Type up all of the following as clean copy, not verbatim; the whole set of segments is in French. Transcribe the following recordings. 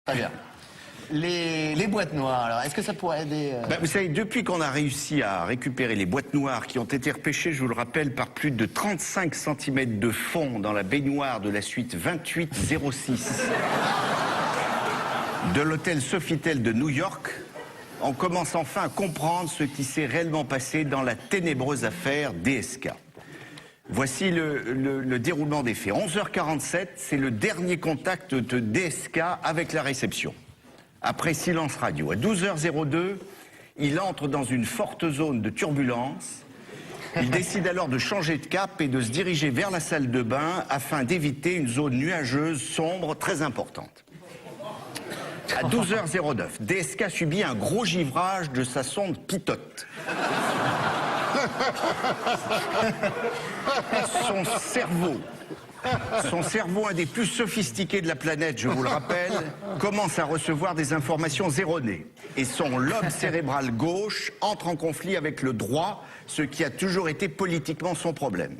Très bien. Les boîtes noires, alors, est-ce que ça pourrait aider Vous savez, depuis qu'on a réussi à récupérer les boîtes noires qui ont été repêchées, je vous le rappelle, par plus de 35 cm de fond dans la baignoire de la suite 2806 de l'hôtel Sofitel de New York, on commence enfin à comprendre ce qui s'est réellement passé dans la ténébreuse affaire DSK. Voici le déroulement des faits. 11h47, c'est le dernier contact de DSK avec la réception. Après silence radio. À 12h02, il entre dans une forte zone de turbulence. Il décide alors de changer de cap et de se diriger vers la salle de bain afin d'éviter une zone nuageuse, sombre, très importante. À 12h09, DSK subit un gros givrage de sa sonde Pitote. Son cerveau, un des plus sophistiqués de la planète, je vous le rappelle, commence à recevoir des informations erronées. Et son lobe cérébral gauche entre en conflit avec le droit, ce qui a toujours été politiquement son problème.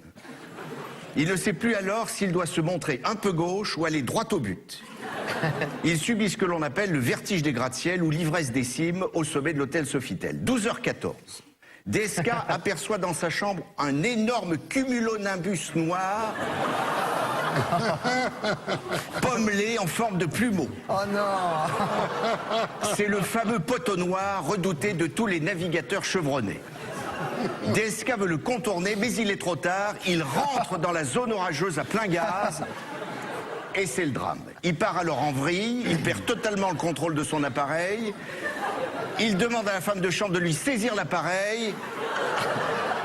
Il ne sait plus alors s'il doit se montrer un peu gauche ou aller droit au but. Il subit ce que l'on appelle le vertige des gratte-ciel ou l'ivresse des cimes au sommet de l'hôtel Sofitel. 12h14. DSK aperçoit dans sa chambre un énorme cumulonimbus noir pommelé en forme de plumeau. Oh non! C'est le fameux poteau noir redouté de tous les navigateurs chevronnés. DSK veut le contourner, mais il est trop tard. Il rentre dans la zone orageuse à plein gaz. Et c'est le drame. Il part alors en vrille, il perd totalement le contrôle de son appareil. Il demande à la femme de chambre de lui saisir l'appareil,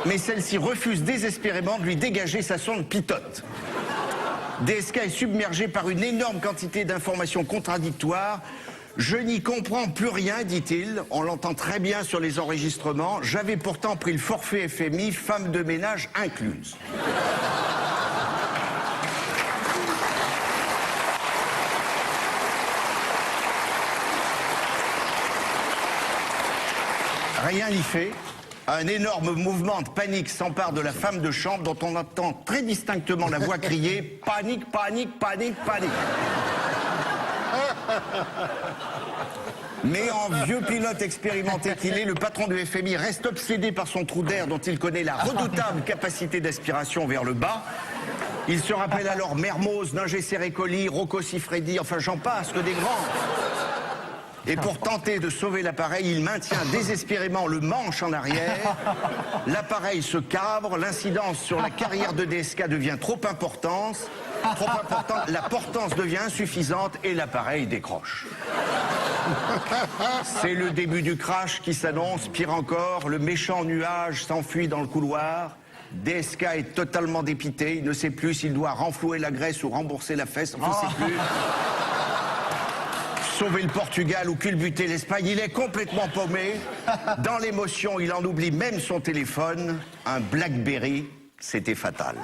mais celle-ci refuse désespérément de lui dégager sa sonde Pitote. DSK est submergé par une énorme quantité d'informations contradictoires. Je n'y comprends plus rien, dit-il. On l'entend très bien sur les enregistrements. J'avais pourtant pris le forfait FMI, femme de ménage incluse. Rien n'y fait. Un énorme mouvement de panique s'empare de la femme de chambre dont on entend très distinctement la voix crier « Panique, panique, panique, panique !» Mais en vieux pilote expérimenté qu'il est, le patron du FMI reste obsédé par son trou d'air dont il connaît la redoutable capacité d'aspiration vers le bas. Il se rappelle alors Mermoz, Ningé Serré-Colli, Rocco Siffredi, enfin j'en passe, que des grands. Et pour tenter de sauver l'appareil, il maintient désespérément le manche en arrière. L'appareil se cabre, l'incidence sur la carrière de DSK devient trop importante, la portance devient insuffisante et l'appareil décroche. C'est le début du crash qui s'annonce. Pire encore, le méchant nuage s'enfuit dans le couloir. DSK est totalement dépité, il ne sait plus s'il doit renflouer la graisse ou rembourser la fesse, on ne sait plus. Sauver le Portugal ou culbuter l'Espagne, il est complètement paumé. Dans l'émotion, il en oublie même son téléphone. Un BlackBerry, c'était fatal.